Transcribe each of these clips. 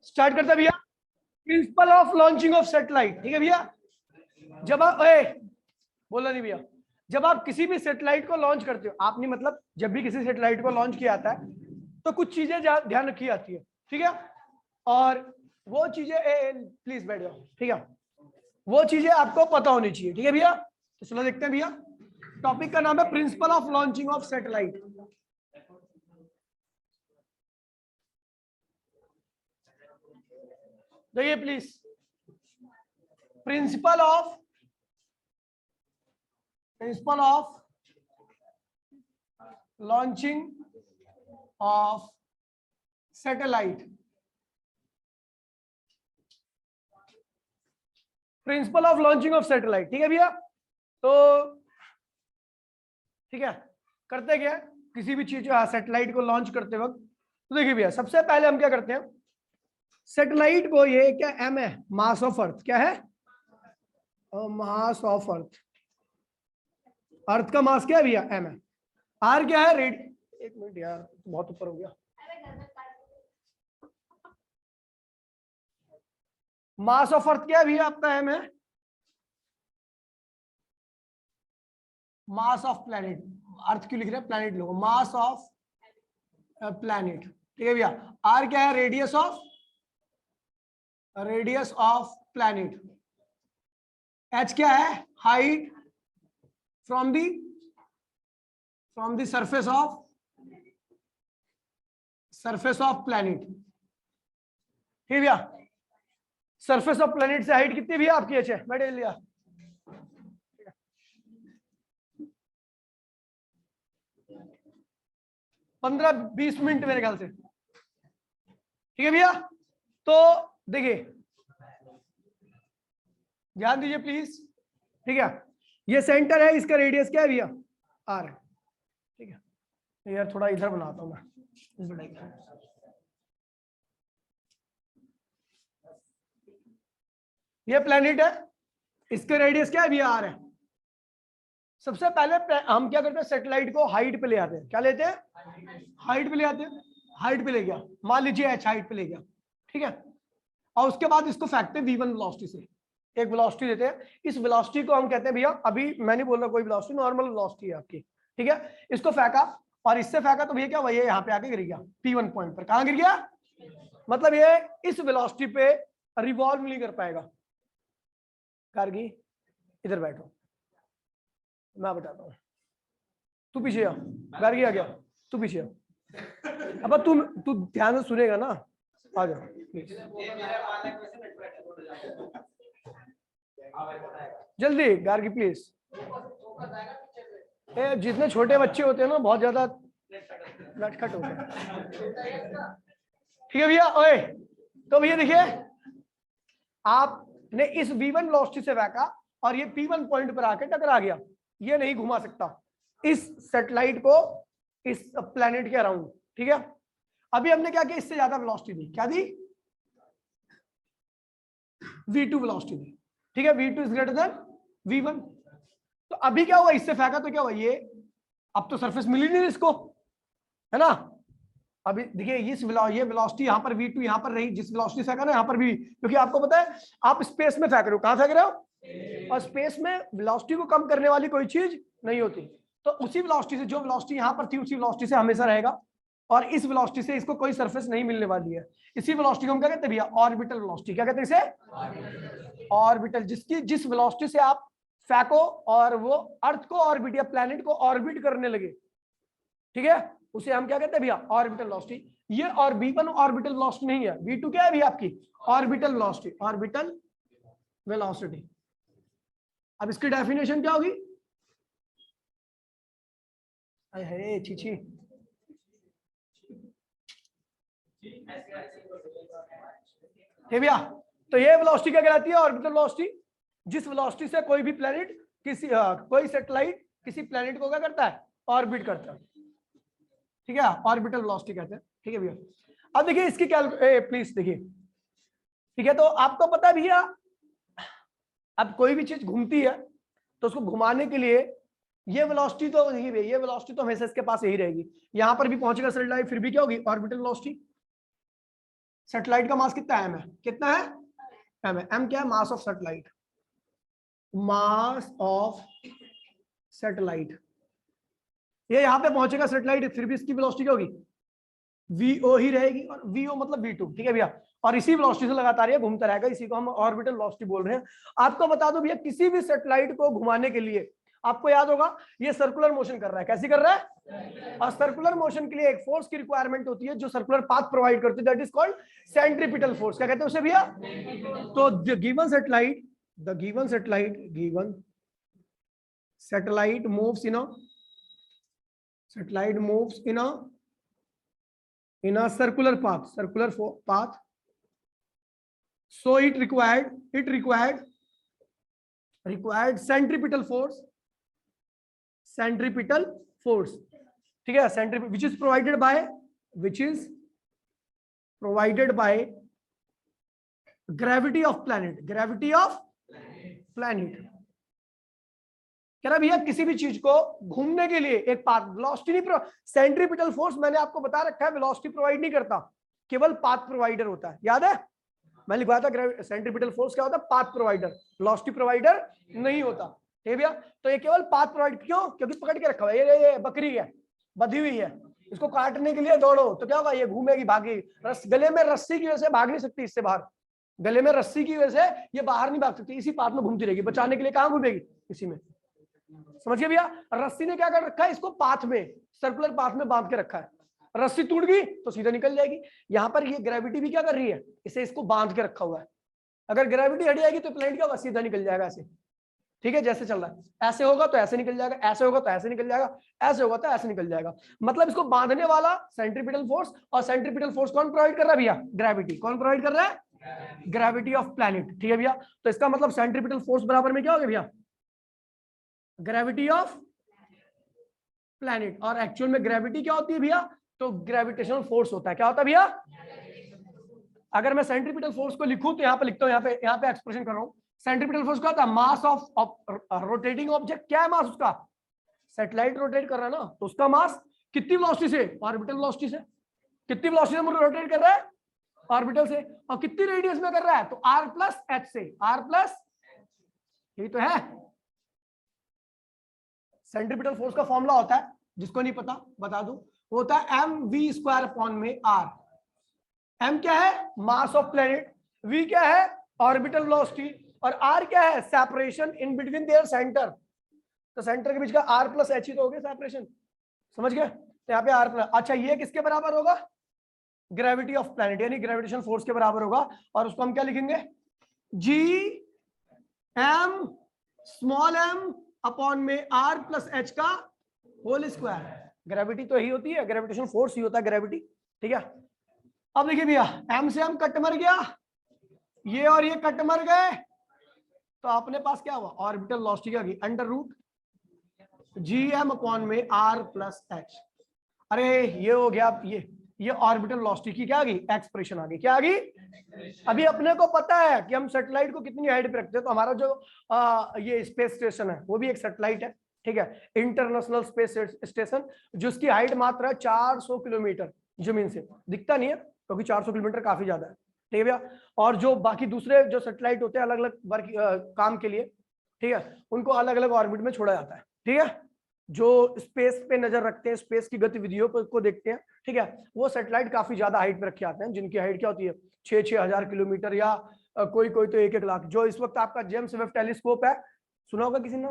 Start करते भैया। Principal of launching of satellite, ठीक है भैया। जब आप बोला नहीं भैया, जब आप किसी भी सैटेलाइट को लॉन्च करते हो, आपने मतलब जब भी किसी सैटेलाइट को लॉन्च किया जाता है तो कुछ चीजें ध्यान रखी जाती है, ठीक है। और वो चीजें प्लीज बैठ जाओ, ठीक है। वो चीजें आपको पता होनी चाहिए, ठीक है भैया। तो चलो देखते हैं भैया, टॉपिक का नाम है principle of launching of satellite. देखिए please, principle of launching of satellite, principle of launching of satellite, ठीक है भैया। तो ठीक है, करते क्या है किसी भी चीज सैटेलाइट को लॉन्च करते वक्त, तो देखिए भैया सबसे पहले हम क्या करते हैं, सैटेलाइट को, ये क्या एम है, मास ऑफ अर्थ, क्या है, मास ऑफ अर्थ। अर्थ का मास क्या है भैया, एम है। आर क्या है, रेड, एक मिनट यार बहुत ऊपर हो गया। मास ऑफ अर्थ क्या है भैया आपका, एम है। मास ऑफ प्लैनेट, अर्थ क्यों लिख रहे हैं, planet logo, mass of planet, ठीक है भैया। आर क्या है, रेडियस ऑफ प्लैनेट। एच क्या है, height from the surface of planet, ठीक है भैया। सरफेस ऑफ प्लैनेट से हाइट कितनी भैया आपकी, एच है, मैं लिया। 15-20 मिनट मेरे ख्याल से, ठीक है भैया। तो देखिए ध्यान दीजिए प्लीज, ठीक है। ये सेंटर है, इसका रेडियस क्या है भैया, आर है, ठीक है। यार थोड़ा इधर बनाता हूं मैं, ये प्लेनेट है, इसका रेडियस क्या है भैया, आर है। सबसे पहले हम क्या करते हैं, सैटेलाइट को हाइट पे ले आते हैं, क्या लेते हैं, हाइट पे ले आते हैं। हाइट पे ले गया, मान लीजिए एच हाइट पे ले गया, ठीक है। और उसके बाद इसको फेंकते हैं v1 वेलोसिटी से, एक वेलोसिटी देते हैं। इस वेलोसिटी को हम कहते हैं भैया, अभी मैं नहीं बोल रहा कोई वेलोसिटी, नॉर्मल वेलोसिटी है आपकी, ठीक है। इसको फेंका और इससे फेंका तो भैया क्या हुआ, ये यहाँ पे आके गिर गया P1 पॉइंट पर। कहाँ गिर गया, मतलब ये इस वेलोसिटी पे रिवॉल्व नहीं कर पाएगा। कारगी इधर बैठो, मैं बताता हूँ, तू पीछे आ, गार्गी आ गया, तू पीछे आ। अब तू ध्यान से सुनेगा ना, आ जा जल्दी गार्गी प्लीज। जितने छोटे बच्चे होते हैं ना बहुत ज्यादा नटखट होते हैं, ठीक है भैया। ओए तो भैया देखिए, आपने इस v1 वेलोसिटी से फेंका और ये P1 पॉइंट पर आके टकरा गया, ये नहीं घुमा सकता इस सैटेलाइट को इस प्लेनेट के अराउंड, ठीक है। अभी हमने क्या किया, इससे ज्यादा वेलोसिटी दी, क्या दी, v2 वेलोसिटी दी, ठीक है। v2 is greater than v1। तो अभी क्या हुआ, इससे फेंका तो क्या हुआ, ये अब तो सरफेस मिली नहीं इसको, है ना। अभी देखिए ये वेलोसिटी यहाँ पर v2 यहाँ पर रही, जिस वेलोसिटी से फेंका ना यहाँ पर भी, क्योंकि आपको पता है आप स्पेस में फेंक रहे हो, कहां फेंक रहे हो, और स्पेस में वेलोसिटी को कम करने वाली कोई चीज नहीं होती। तो उसी वेलोसिटी से, जो वेलोसिटी यहाँ पर थी उसी वेलोसिटी से हमेशा रहेगा, और इस वेलोसिटी से इसको कोई सरफेस नहीं मिलने वाली है। इसी वेलोसिटी को हम क्या कहते हैं भैया, ऑर्बिटल वेलोसिटी। क्या कहते हैं इसे, ऑर्बिटल। जिस वेलोसिटी से आप फेंको और वो अर्थ को ऑर्बिट या प्लैनेट को ऑर्बिट करने लगे, ठीक है, उसे हम क्या कहते हैं भैया, ऑर्बिटल वेलोसिटी। ये और v1 ऑर्बिटल वेलोसिटी नहीं है, v2 क्या है भैया आपकी, ऑर्बिटल वेलोसिटी, ऑर्बिटल वेलोसिटी। अब इसकी डेफिनेशन क्या होगी, अरे छी भैया। तो ये वेलोसिटी क्या कहलाती है, ऑर्बिटल वेलोसिटी। जिस वेलोसिटी से कोई भी प्लेनेट कोई सैटेलाइट किसी प्लेनेट को क्या करता है, ऑर्बिट करता है, ठीक है, ऑर्बिटल वेलोसिटी कहते हैं, ठीक है भैया। अब देखिए इसकी प्लीज देखिए, ठीक है। तो आपको पता है भैया, अब कोई भी चीज घूमती है तो उसको घुमाने के लिए ये वेलोसिटी तो ये वेलोसिटी तो हमेशा इसके पास यही रहेगी। यहां पर भी पहुंचेगा सैटेलाइट, फिर भी क्या होगी, ऑर्बिटल वेलोसिटी। सैटेलाइट का मास कितना एम है, कितना है एम है। एम क्या है, mass of satellite, mass of satellite. ये यहां पे पहुंचेगा सैटेलाइट, फिर भी इसकी वेलोसिटी क्या होगी, वीओ ही रहेगी, और वीओ मतलब v2, ठीक है भैया। और इसी वेलोसिटी से लगातार ये घूमता रहेगा, इसी को हम ऑर्बिटल वेलोसिटी बोल रहे हैं। आपको बता दो भैया, किसी भी सैटेलाइट को घुमाने के लिए आपको याद होगा ये सर्कुलर मोशन कर रहा है, कैसे कर रहा है, और सर्कुलर मोशन के लिए एक फोर्स की रिक्वायरमेंट होती है जो सर्कुलर पाथ प्रोवाइड करती है, that is called centripetal force. क्या कहते हैं उसे भैया, तो the given satellite moves in a circular path, so it required centripetal force, ठीक है, centripetal, which is provided by gravity of planet, कह रहा भैया किसी भी चीज को घूमने के लिए एक पाथ, वेलोसिटी नहीं, सेंट्रीपिटल फोर्स मैंने आपको बता रखा है वेलोसिटी प्रोवाइड नहीं करता, केवल पाथ प्रोवाइडर होता है, याद है मैं लिखवाया था सेंट्रीपिटल फोर्स क्या होता है, पाथ प्रोवाइडर, वेलोसिटी प्रोवाइडर नहीं होता, ठीक है भैया। तो ये केवल पाथ प्रोवाइड, क्यों, क्योंकि पकड़ के रखा हुआ है, ये बकरी है, बधी हुई है, इसको काटने के लिए दौड़ो तो क्या होगा, ये घूमेगी, भागेगी, गले में रस्सी की वजह से भाग नहीं सकती, इससे बाहर, गले में रस्सी की वजह से ये बाहर नहीं भाग सकती, इसी पाथ में घूमती रहेगी, बचाने के लिए कहां घूमेगी, इसी में, समझ गए भैया। रस्सी ने क्या कर रखा है, इसको पाथ में, सर्कुलर पाथ में बांध के रखा है, रस्सी टूट गई तो सीधा निकल जाएगी। यहां पर ये ग्रेविटी भी क्या कर रही है, इसे इसको बांध के रखा हुआ है, अगर ग्रेविटी हट जाएगी तो प्लेनेट क्या होगा, सीधा निकल जाएगा ऐसे, ठीक है, जैसे चल रहा है, ऐसे होगा तो ऐसे निकल जाएगा, ऐसे होगा तो ऐसे निकल जाएगा, ऐसे होगा तो ऐसे निकल जाएगा। मतलब इसको बांधने वाला सेंट्रीपिटल फोर्स, और सेंट्रीपिटल फोर्स कौन प्रोवाइड कर रहा है भैया, ग्रेविटी, कौन प्रोवाइड कर रहा है, ग्रेविटी ऑफ प्लेनेट, ठीक है भैया। तो इसका मतलब सेंट्रीपिटल फोर्स बराबर में क्या हो गया भैया, ग्रेविटी ऑफ प्लैनेट। और एक्चुअल में ग्रेविटी क्या होती है भैया, तो ग्रेविटेशनल फोर्स होता है, क्या होता है भैया। अगर मैं सेंट्रीपिटल फोर्स को लिखूं तो यहां पे लिखता हूं, यहां पे एक्सप्रेशन कर रहा हूं, सेंट्रीपिटल फोर्स क्या होता है, मास ऑफ रोटेटिंग ऑब्जेक्ट, क्या है मास उसका, सैटेलाइट रोटेट कर रहा है ना, तो उसका मास कितनी वेलोसिटी से, ऑर्बिटल वेलोसिटी से, कितनी वेलोसिटी से रोटेट कर रहा है, ऑर्बिटल से, और कितनी रेडियस में कर रहा है, तो r प्लस एच से, r प्लस, यही तो है। सेंट्रीपिटल फोर्स का फॉर्मूला होता है, जिसको नहीं पता बता दूं, होता है mv² अपॉन में r। m क्या है, मास ऑफ प्लेनेट, v क्या है, ऑर्बिटल वेलोसिटी, और r क्या है, separation in between their centre, तो सेंटर के बीच का r प्लस h ही तो हो गया सेपरेशन, समझ गए। तो यहाँ पे r प्लस, अच्छा ये किसके बराबर होगा, ग्रेविटी ऑफ प्लेनेट, यानी ग्रेविटेशन फोर्स के बराबर होगा, और उसको हम क्या लिखेंगे, g m small m upon में r प्लस h का होल स्क्वायर। ग्रेविटी तो यही होती है, ग्रेविटेशन फोर्स ही होता है ग्रेविटी, ठीक है। अब देखिए भैया, m से m कट मर गया, ये और ये कट मर गए, तो अपने पास क्या हुआ, ऑर्बिटल वेलोसिटी क्या गई, अंडर रूट gm अपॉन में r प्लस h। अरे ये हो गया, ये ऑर्बिटल वेलोसिटी की क्या आ गई, एक्सप्रेशन आ गई, क्या आ गई। अभी अपने को पता है कि हम सैटेलाइट को कितनी हाइट पे रखते हैं, तो हमारा जो ये स्पेस स्टेशन है वो भी एक सैटेलाइट है, ठीक है, इंटरनेशनल स्पेस स्टेशन, जिसकी हाइट मात्र है 400 किलोमीटर, जमीन से दिखता नहीं है क्योंकि 400 किलोमीटर काफी ज्यादा है, ठीक है भैया। और जो बाकी दूसरे जो सैटेलाइट होते हैं अलग अलग वर्क काम के लिए, ठीक है, उनको अलग अलग ऑर्बिट में छोड़ा जाता है, ठीक है, जो स्पेस पे नजर रखते हैं, स्पेस की गतिविधियों को देखते हैं, ठीक है, वो सैटेलाइट काफी ज्यादा हाइट पे रखे जाते हैं, जिनकी हाइट क्या होती है 6,000 किलोमीटर, या कोई कोई तो 1-1 लाख। जो इस वक्त आपका जेम्स वेब टेलीस्कोप है, सुना होगा किसी ने,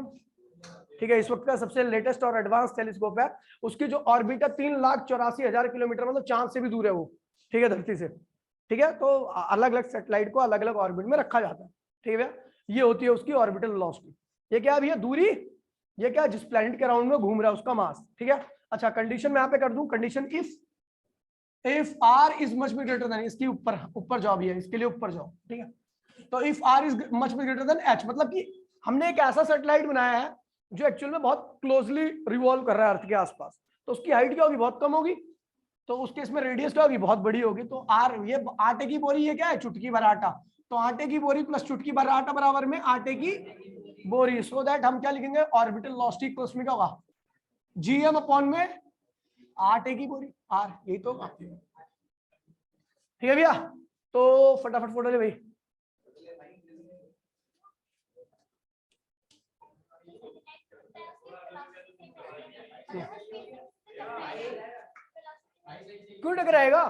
ठीक है, इस वक्त का सबसे लेटेस्ट और एडवांस टेलीस्कोप है, उसकी जो ऑर्बिट है 3,84,000 किलोमीटर, मतलब चांद से भी दूर है वो, ठीक है, धरती से, ठीक है। तो अलग अलग सैटेलाइट को अलग अलग ऑर्बिट में रखा जाता है, ठीक है भैया। ये होती है उसकी ऑर्बिटल वेलोसिटी। ये क्या है भैया, दूरी, ये क्या, जिस प्लैनेट के अराउंड में घूम रहा है उसका मास, ठीक है। अच्छा कंडीशन मैं यहाँ पे कर दूं, condition if r is much be greater than, इसकी ऊपर जाओ भैया, इसके लिए ऊपर जाओ, ठीक है। तो if r is much be greater than h, मतलब कि हमने एक ऐसा सैटेलाइट बनाया है जो एक्चुअल में बहुत क्लोजली रिवॉल्व कर रहा है अर्थ के आसपास, तो उसकी हाइट क्या होगी, बहुत कम होगी, तो उस केस में रेडियस क्या होगी, बहुत बड़ी होगी। तो r, ये आटे की बोरी, ये क्या है, चुटकी भर आटा, तो आटे की बोरी प्लस चुटकी भर आटा बराबर में आटे की बोरी, सो दैट हम क्या लिखेंगे, ऑर्बिटल वेलोसिटी प्लस में क्या होगा, gm अपॉन में आटे की बोरी, r, यही तो, ठीक है भैया। तो फटाफट फोटो ले भाई। क्यों टकराएगा?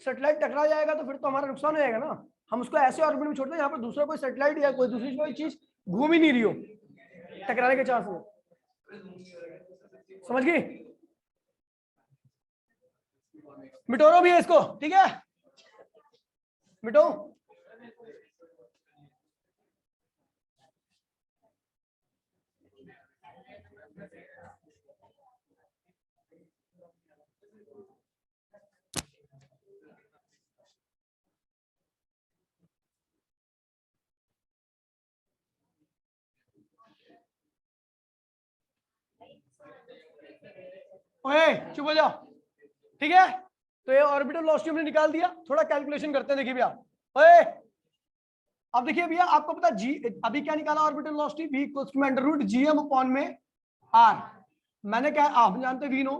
सैटेलाइट टकरा जाएगा तो फिर तो हमारा नुकसान हो जाएगा ना। हम उसको ऐसे ऑर्बिट में छोड़ते हैं जहां पर दूसरा कोई सैटेलाइट या कोई दूसरी कोई चीज घूम ही नहीं रही हो, टकराने के चांस हो। समझ गई? मिटो भी है इसको, ठीक है, मिटो। ओए चुप हो जाओ, ठीक है। तो ये ऑर्बिटल वेलोसिटी हमने निकाल दिया, थोड़ा कैलकुलेशन करते हैं। देखिए भैया, ओए अब देखिए भैया, आपको पता जी अभी क्या निकाला orbital velocity, v equals to under root GM upon में आर। मैंने क्या, आप जानते वी नो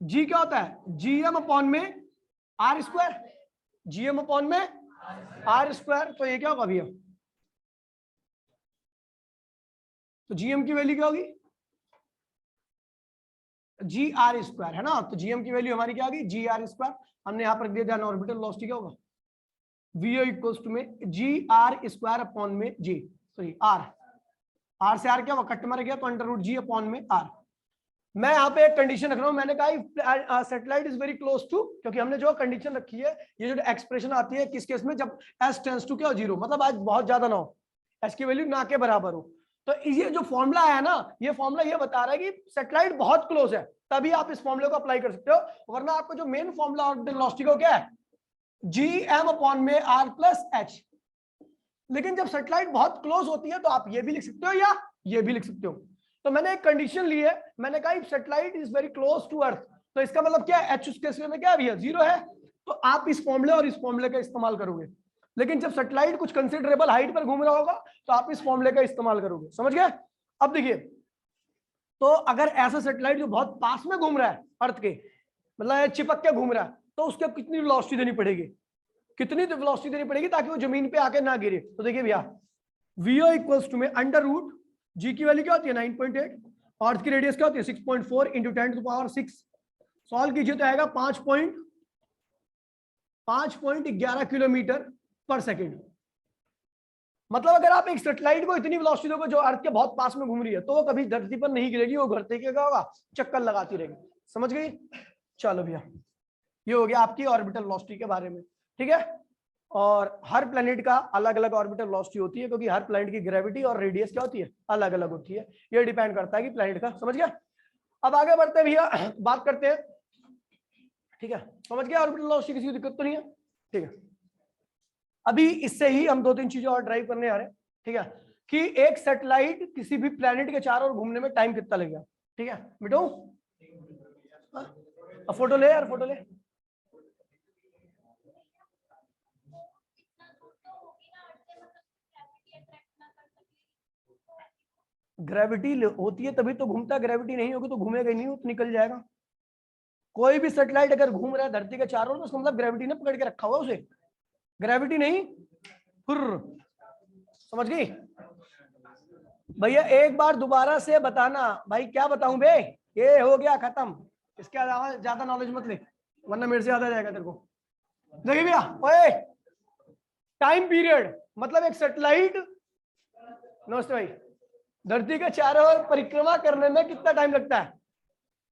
जी क्या होता है, जीएम अपॉन में आर स्क्वायर, जीएम अपॉन में आर स्क्वायर। तो ये क्या होगा भैया, तो जीएम की वैल्यू क्या होगी, जी आर स्क्वायर, है ना। तो जीएम की वैल्यू हमारी क्या होगी, जी आर स्क्वायर। हमने यहां पर दिया ध्यान, ऑर्बिटल वेलोसिटी क्या होगा, वी इक्वल्स टू में जी आर स्क्वायर अपॉन में जी, सॉरी आर, आर से आर क्या हुआ, कट मार गया, तो अंडर रूट जी अपॉन में आर। मैं यहाँ पे एक कंडीशन रख रहा हूं, मैंने कहा satellite is very close to, क्योंकि हमने जो कंडीशन रखी है, ये जो एक्सप्रेशन आती है किस केस में, जब एस टेंस टू क्या हो जीरो, मतलब आज बहुत ज्यादा ना हो, एस की वैल्यू ना के बराबर हो। तो ये जो फॉर्मूला है ना, ये फॉर्मूला ये बता रहा है कि सैटेलाइट बहुत क्लोज है, तभी आप इस फॉर्मूले को अप्लाई कर सकते हो। वरना आपको जो मेन फॉर्मूला ऑर्बिटल वेलोसिटी का क्या है, जी एम अपॉन में आर प्लस एच। लेकिन जब सैटेलाइट बहुत क्लोज होती है तो आप ये भी लिख सकते हो या ये भी लिख सकते हो। तो मैंने एक कंडीशन ली है, मैंने कहा satellite is very close to earth, तो इसका मतलब क्या है, एच उसके केस में क्या है, जीरो है। तो आप इस फॉर्मूले और इस फॉर्मूले का इस्तेमाल करोगे। लेकिन जब सैटेलाइट कुछ कंसिडरेबल हाइट पर घूम रहा होगा तो आप इस फॉर्मूले का इस्तेमाल करोगे। समझ गए? अब देखिए, तो अगर ऐसा सैटेलाइट जो बहुत पास में घूम रहा है अर्थ के, मतलब चिपक के घूम रहा है, तो उसके कितनी वेलोसिटी देनी पड़ेगी, कितनी वेलोसिटी देनी पड़ेगी ताकि वो जमीन पे आके ना गिरे। तो देखिए भैया, वीओ इक्वल्स टू में अंडर रूट जी की वैल्यू क्या होती है 9.8, अर्थ की रेडियस क्या होती है 6.4 इंटू 10⁻⁶। सॉल्व कीजिए तो आएगा 5.11 किलोमीटर पर सेकेंड। मतलब अगर आप एक सैटेलाइट को इतनी वेलोसिटी दोगे जो अर्थ के बहुत पास में घूम रही है, तो वो कभी धरती पर नहीं गिरेगी, वो धरती के क्या होगा, चक्कर लगाती रहेगी। समझ गई? चलो भैया, ये हो गया आपकी ऑर्बिटल वेलोसिटी के बारे में, ठीक है। और हर प्लेनेट का अलग अलग ऑर्बिटल वेलोसिटी होती है, क्योंकि हर प्लेनेट की ग्रेविटी और रेडियस क्या होती है, अलग अलग होती है। ये डिपेंड करता है कि प्लेनेट का। समझ गया? अब आगे बढ़ते हैं भैया, बात करते हैं, ठीक है। समझ गया ऑर्बिटल वेलोसिटी, किसी को दिक्कत तो नहीं है? ठीक है। अभी इससे ही हम 2-3 चीजें और ड्राइव करने आ रहे हैं, ठीक है, कि एक सैटेलाइट किसी भी प्लेनेट के चारों ओर घूमने में टाइम कितना लगेगा। ठीक है, मिटो फोटो ले यार, फोटो ले। ग्रेविटी होती है तभी तो घूमता है, ग्रेविटी नहीं होगी तो घूमेगा ही नहीं, तो निकल जाएगा। कोई भी सैटेलाइट अगर घूम रहा है धरती के चारों ओर, तो उसका मतलब ग्रेविटी ने पकड़ के रखा हुआ उसे, ग्रेविटी नहीं फुर्र। समझ गई भैया? एक बार दोबारा से बताना भाई, क्या बताऊं बे, ये हो गया खत्म, इसके अलावा ज्यादा नॉलेज मत ले, वरना मेरे से ज्यादा जाएगा तेरे को। देखिए भैया, ओए टाइम पीरियड मतलब एक सैटेलाइट, नमस्ते भाई, धरती के चारों ओर परिक्रमा करने में कितना टाइम लगता है?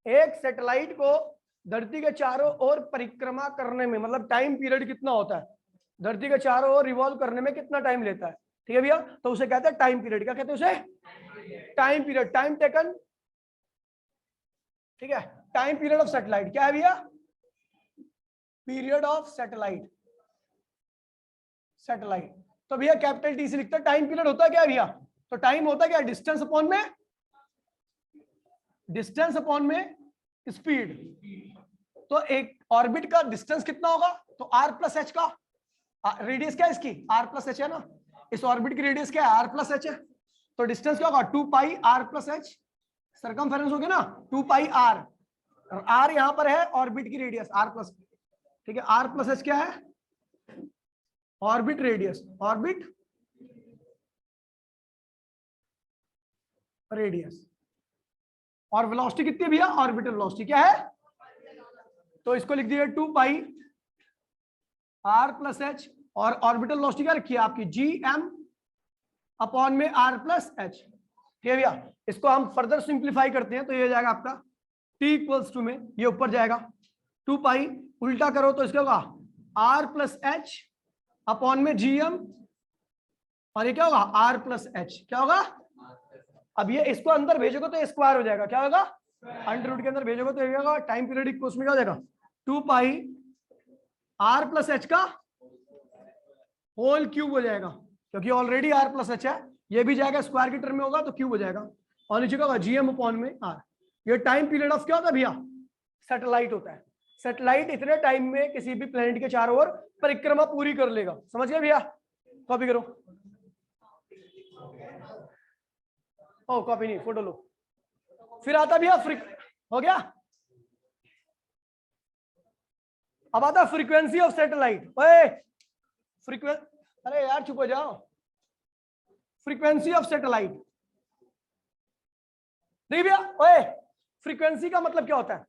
एक सैटेलाइट को धरती के चारों ओर परिक्रमा करने में मतलब टाइम पीरियड कितना होता है, धरती के चारों ओर रिवॉल्व करने में कितना टाइम लेता है, ठीक है भैया? तो उसे कहते हैं टाइम पीरियड। क्या कहते हैं उसे? टाइम पीरियड, टाइम टेकन, ठीक है। टाइम पीरियड ऑफ सैटेलाइट क्या है भैया? Period of satellite, satellite. तो भैया कैपिटल टी से लिखते हैं। टाइम पीरियड होता है क्या भैया? तो टाइम होता है क्या, डिस्टेंस अपॉन में, डिस्टेंस अपॉन में स्पीड। तो एक ऑर्बिट का डिस्टेंस कितना होगा? तो आर प्लस एच का, रेडियस क्या है इसकी, आर प्लस एच है ना, इस ऑर्बिट की रेडियस क्या है, आर प्लस एच है। तो डिस्टेंस क्या होगा, 2 पाई आर प्लस एच, सरकमफेरेंस हो गया ना 2 पाई आर, और आर यहां पर है ऑर्बिट की रेडियस आर प्लस। ठीक है, आर प्लस एच क्या है, ऑर्बिट रेडियस, ऑर्बिट रेडियस, और वेलोसिटी कितनी है भैया, ऑर्बिटल वेलोसिटी क्या है, तो इसको लिख दिया 2 पाई आर प्लस एच, और ऑर्बिटल वेलोसिटी क्या रखी है आपकी, जी एम अपॉन में आर प्लस एच। ठीक है भैया, इसको हम फर्दर सिंप्लीफाई करते हैं तो ये हो जाएगा आपका t इक्वल्स टू में, ये ऊपर जाएगा 2 पाई, उल्टा करो तो इसका होगा आर प्लस एच अपॉन में जी एम, और ये क्या होगा आर प्लस एच, क्या होगा, अब ये इसको अंदर भेजोगे तो स्क्वायर हो जाएगा, क्या होगा, अंडर रूट के अंदर भेजोगे तो ये होगा टाइम पीरियडिक कोर्स में क्या हो जाएगा 2 पाई आर प्लस एच का होल क्यूब हो जाएगा, क्योंकि ऑलरेडी आर प्लस एच है, ये भी जाएगा स्क्वायर की टर्म में होगा तो क्यूब हो जाएगा, और नीचे का होगा जीएम अपॉन में आर। ये टाइम पीरियड ऑफ क्या होता है भैया, सैटेलाइट होता है, सैटेलाइट इतने टाइम में किसी भी प्लेनेट के चारों ओर परिक्रमा पूरी कर लेगा, समझ गए भैया, कॉपी करो, ओ कॉपी नहीं फोटो लो। फिर आता भैया हो गया, अब आता फ्रीक्वेंसी ऑफ सैटेलाइट, ओए अरे यार चुप हो जाओ, फ्रीक्वेंसी ऑफ सैटेलाइट, नहीं भैया, ओए फ्रीक्वेंसी का मतलब क्या होता है,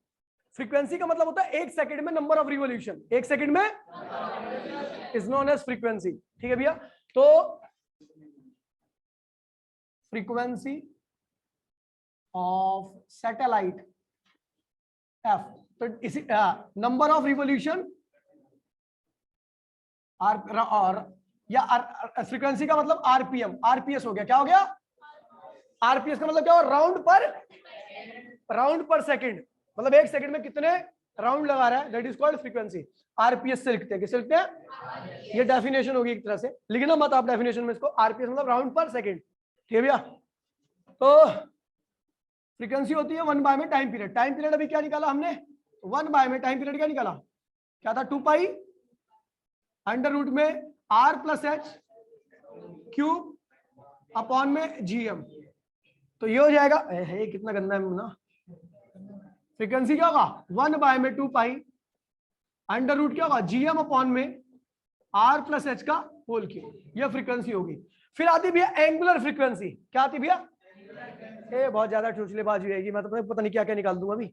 फ्रीक्वेंसी का मतलब होता है 1 सेकंड में नंबर ऑफ रिवॉल्यूशन, 1 सेकंड में इज नोन एज फ्रीक्वेंसी। ठीक है भैया, तो फ्रीक्वेंसी ऑफ सैटेलाइट एफ, तो इसी नंबर ऑफ रिवॉल्यूशन आर, और या फ्रीक्वेंसी का मतलब आरपीएम, आरपीएस हो गया, क्या हो गया, आरपीएस का मतलब क्या हो, राउंड पर सेकंड, मतलब 1 सेकंड में कितने राउंड लगा रहा है, that is called frequency. RPS से लिखते हैं, किससे लिखते हैं, ये डेफिनेशन होगी एक तरह से, लिखना मत आप डेफिनेशन में इसको, आरपीएस मतलब राउंड पर सेकंड। ठीक है भैया, तो फ्रीक्वेंसी होती है 1 बाय में टाइम पीरियड, टाइम पीरियड अभी क्या निकाला हमने, 1 बाय में टाइम पीरियड क्या निकाला, क्या था 2 पाई अंडर रूट में R plus H cube upon में जीएम, तो ये हो जाएगा, है कितना गंदा है ना, फ्रीक्वेंसी क्या होगा 1 बाय में 2 पाई अंडर रूट क्या होगा जीएम अपॉन में आर प्लस एच का होल क्यूब, ये फ्रीक्वेंसी होगी। फिर आती भैया एंगुलर फ्रीक्वेंसी, क्या आती भैया, बहुत ज्यादा चुचलेबाजी रहेगी, मैं तो पता नहीं क्या क्या निकाल दूंगा अभी।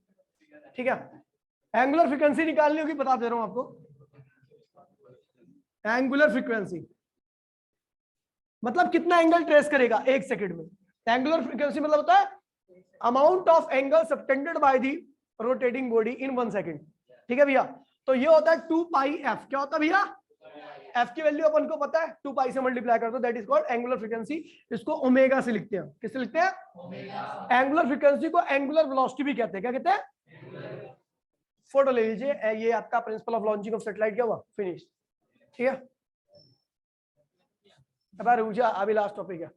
ठीक है, एंगुलर फ्रीक्वेंसी निकालनी होगी, बता दे रहा हूं आपको, एंगुलर फ्रीक्वेंसी मतलब कितना एंगल ट्रेस करेगा 1 सेकंड में, एंगुलर फ्रीक्वेंसी मतलब होता है amount of angle subtended by the rotating body in 1 second. ठीक है भैया, तो ये होता है 2 पाई एफ, क्या होता है भैया, एफ की वैल्यू अपन को पता है, 2 पाई से मल्टीप्लाई कर दो, that is called angular frequency, इसको ओमेगा से लिखते हैं, किससे लिखते हैं, एंगुलर फ्रीक्वेंसी को एंगुलर वेलोसिटी भी कहते हैं, क्या कहते हैं, फोटो ले लीजिए, ये आपका principal of launching of satellite क्या हुआ, फिनिश। ठीक है, अब रुजा अभी लास्ट टॉपिक है,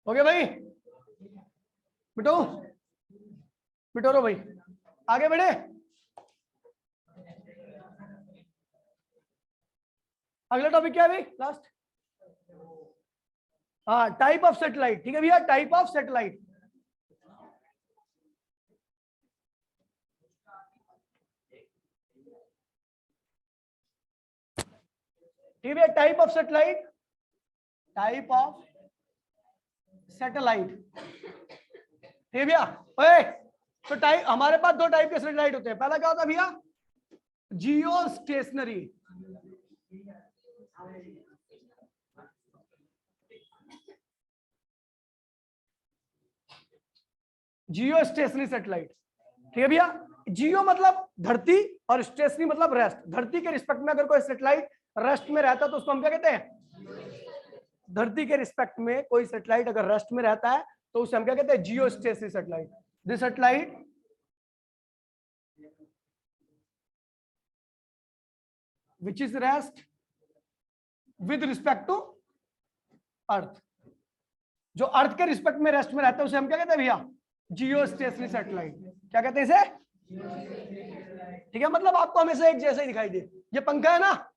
हो गया भाई, बिटो बिटोरो भाई, आगे बढ़े, अगला टॉपिक क्या है भाई, लास्ट, हाँ टाइप ऑफ सैटेलाइट। ठीक है भैया, टाइप ऑफ सैटेलाइट, ठीक है, type of satellite, type of satellite, ठीक है भैया, ओए तो टाइप हमारे पास 2 टाइप के सैटेलाइट होते हैं, पहला क्या होता है भैया, जियो स्टेशनरी, जियो स्टेशनरी सैटेलाइट। ठीक है भैया, जियो मतलब धरती और स्टेशनरी मतलब रेस्ट, धरती के रिस्पेक्ट में अगर कोई सैटेलाइट रेस्ट में रहता है तो उसको हम क्या कहते हैं, धरती के रिस्पेक्ट में कोई सैटेलाइट अगर रेस्ट में रहता है तो उसे हम क्या कहते हैं, जियो stationery satellite. This satellite which is rest with respect to अर्थ, जो अर्थ के रिस्पेक्ट में रेस्ट में रहता है उसे हम क्या कहते हैं भैया, जियो स्टेशनरी सैटेलाइट, क्या कहते हैं इसे, ठीक है, मतलब आपको हमेशा एक जैसा ही दिखाई दे। ये पंखा है ना,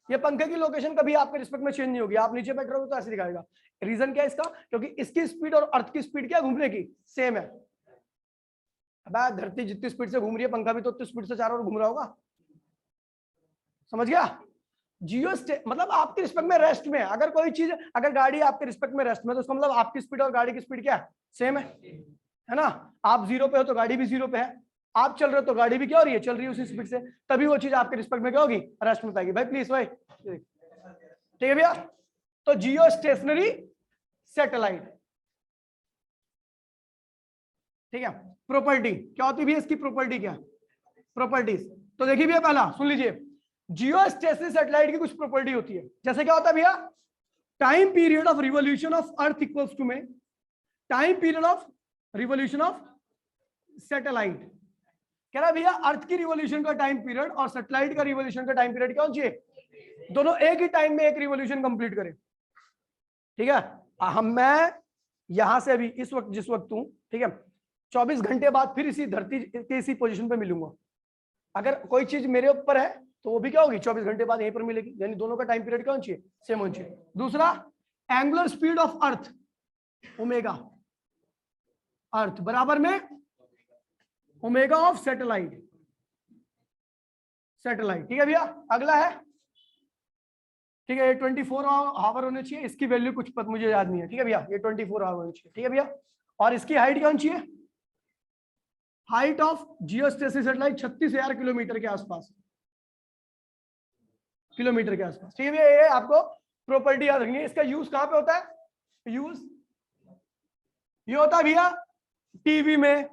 ये पंखे की लोकेशन कभी आपके रिस्पेक्ट में चेंज नहीं होगी, आप नीचे बैठ रहे हो तो ऐसे दिखाएगा। रीजन क्या है इसका? क्योंकि इसकी स्पीड और अर्थ की स्पीड क्या घूमने की सेम है। अब धरती जितनी स्पीड से घूम रही है, पंखा भी तो उतनी स्पीड से चारों ओर घूम रहा होगा। समझ गया? जियो मतलब आपके रिस्पेक्ट में रेस्ट में, अगर कोई चीज, अगर गाड़ी आपके रिस्पेक्ट में रेस्ट में, तो उसका मतलब आपकी स्पीड और गाड़ी की स्पीड क्या है? सेम है ना? आप 0 पे हो तो गाड़ी भी 0 पे है, आप चल रहे हो तो गाड़ी भी क्या हो रही है? चल रही है उसी स्पीड से, तभी वो चीज आपके रिस्पेक्ट में क्या होगी? रेस्ट में पाएगी। भाई प्लीज भाई, ठीक है भैया? तो जियो स्टेशनरी सैटेलाइट, ठीक है। प्रॉपर्टी क्या होती है इसकी? प्रॉपर्टी क्या? प्रॉपर्टीज। तो देखिए भैया, पहला सुन लीजिए, जियो स्टेशनरी सैटेलाइट की कुछ प्रॉपर्टी होती है। जैसे क्या होता है भैया? Time period of revolution of earth equals to में time period of revolution of satellite. कह रहा भैया अर्थ की रिवोल्यूशन का टाइम पीरियड और सैटेलाइट का रिवोल्यूशन का टाइम पीरियड क्या होना चाहिए? दोनों एक ही टाइम में एक रिवोल्यूशन कंप्लीट करें, ठीक है। मैं यहां से अभी इस वक्त जिस वक्त हूं, ठीक है, 24 घंटे बाद फिर इसी धरती के इसी पोजीशन पे मिलूंगा। अगर कोई चीज मेरे ऊपर है तो वो भी क्या होगी? 24 घंटे बाद यहीं पर मिलेगी, यानी दोनों का टाइम पीरियड क्या होना चाहिए? सेम होना चाहिए। दूसरा, angular speed of earth omega, earth बराबर में ओमेगा ऑफ सैटेलाइट, सैटेलाइट, ठीक है भैया। अगला है, ठीक है, ये 24 आवर होने चाहिए, इसकी वैल्यू कुछ मुझे याद नहीं है, ठीक है भैया, ये 24 आवर होने चाहिए, ठीक है भैया। और इसकी हाइट क्या होनी चाहिए? Height of geostationary satellite 36,000 kilometre के आसपास, किलोमीटर के आसपास, ठीक है भैया। ये आपको प्रॉपर्टी याद रखनी है। इसका यूज कहां पे होता है? यूज ये होता है भैया टीवी में,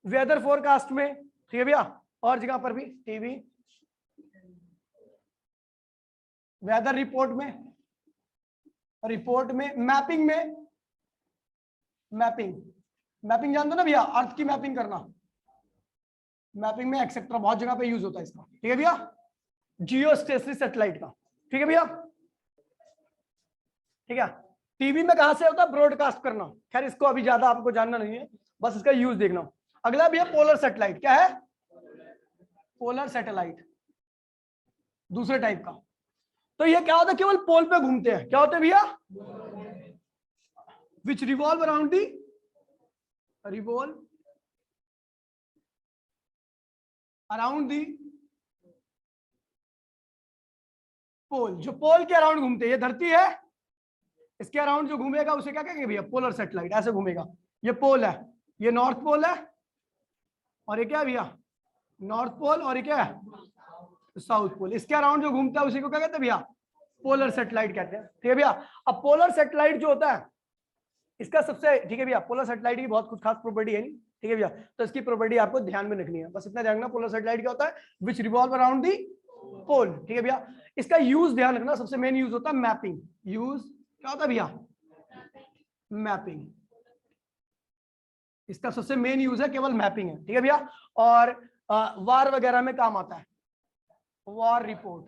वेदर फोरकास्ट में, ठीक है भैया, और जगह पर भी, टीवी, वेदर रिपोर्ट में, मैपिंग में, मैपिंग जानते हो ना भैया, अर्थ की मैपिंग करना, मैपिंग में एक्सेट्रा, बहुत जगह पे यूज होता है इसका, ठीक है भैया, जियो स्टेशनरी सैटेलाइट का, ठीक है भैया, ठीक है। टीवी में कहां से होता है? ब्रॉडकास्ट करना, खैर इसको अभी ज्यादा आपको जानना नहीं है, बस इसका यूज देखना। अगला भैया पोलर सैटेलाइट, क्या है? पोलर सैटेलाइट, दूसरे टाइप का। तो ये क्या होता है? केवल पोल पे घूमते हैं, क्या होते हैं भैया? Which revolve around the, revolve around the pole, जो पोल के अराउंड घूमते हैं। ये धरती है, इसके अराउंड जो घूमेगा उसे क्या कहेंगे भैया? पोलर सैटेलाइट, ऐसे घूमेगा। ये पोल है, ये नॉर्थ पोल है, और ये क्या है भैया? नॉर्थ पोल, और ये क्या है? South pole. इसके अराउंड जो घूमता है उसी को क्या कहते हैं भैया? पोलर सैटेलाइट कहते हैं, ठीक है भैया। अब पोलर सैटेलाइट जो होता है इसका सबसे, ठीक है भैया, पोलर सैटेलाइट की बहुत कुछ खास प्रॉपर्टी है नहीं, ठीक है भैया, तो इसकी प्रॉपर्टी आपको ध्यान में रखनी है, बस इतना ध्यान रखना। पोलर सैटेलाइट क्या होता है? विच रिवॉल्व अराउंड दी पोल, ठीक है भैया। इसका यूज ध्यान रखना, सबसे मेन यूज होता है मैपिंग। यूज क्या होता है भैया? मैपिंग। इसका सबसे मेन यूज है केवल मैपिंग है, ठीक है भैया। और वार वगैरह में काम आता है, वार रिपोर्ट,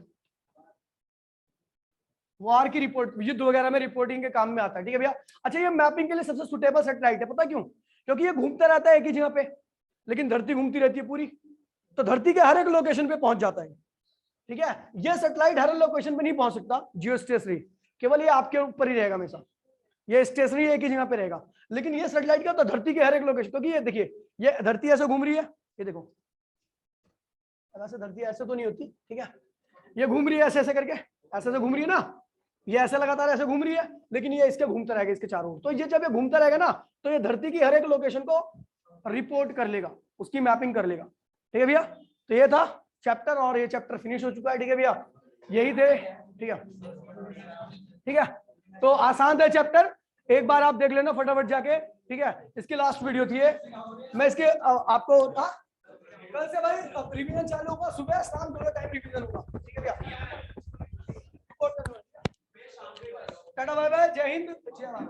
वार की रिपोर्ट, युद्ध वगैरह में रिपोर्टिंग के काम में आता है, ठीक है भैया। अच्छा, ये मैपिंग के लिए सबसे सुटेबल सैटेलाइट है, पता क्यों? क्योंकि ये घूमता रहता है एक ही जगह पे, लेकिन धरती घूमती रहती है पूरी, तो धरती के हर एक लोकेशन पे पहुंच जाता है, ठीक है। ये सैटेलाइट हर लोकेशन पे नहीं पहुंच सकता, जियो स्टेशनरी, केवल ये आपके ऊपर ही रहेगा हमेशा, ये स्टेशनरी एक ही जगह पे रहेगा। लेकिन ये सैटेलाइट क्या होता है? धरती के हर एक लोकेशन, क्योंकि ये देखिए, ये धरती ऐसे घूम रही है, ये देखो, ऐसे धरती ऐसे तो नहीं होती, ठीक है, ये घूम रही है ऐसे ऐसे करके, ऐसे ऐसे घूम रही है ना, ये ऐसे लगातार ऐसे घूम रही है, लेकिन ये इसके घूमता रहेगा, इसके चारों ओर। तो ये जब ये घूमता रहेगा ना, तो ये धरती की हर एक लोकेशन को रिपोर्ट कर लेगा, उसकी मैपिंग कर लेगा, ठीक है भैया। तो ये था चैप्टर, और ये चैप्टर फिनिश हो चुका है, ठीक है भैया, यही थे, ठीक है, ठीक है। तो आसान था चैप्टर, एक बार आप देख लेना फटाफट जाके, ठीक है। इसकी लास्ट वीडियो थी ये, मैं इसके आपको कल से भाई रिवीजन चालू होगा, सुबह शाम दोनों टाइम रिवीजन होगा, ठीक है भैया। टाटा बाय बाय, जय हिंद, जय भारत।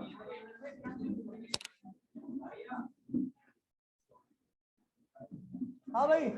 हाँ भाई।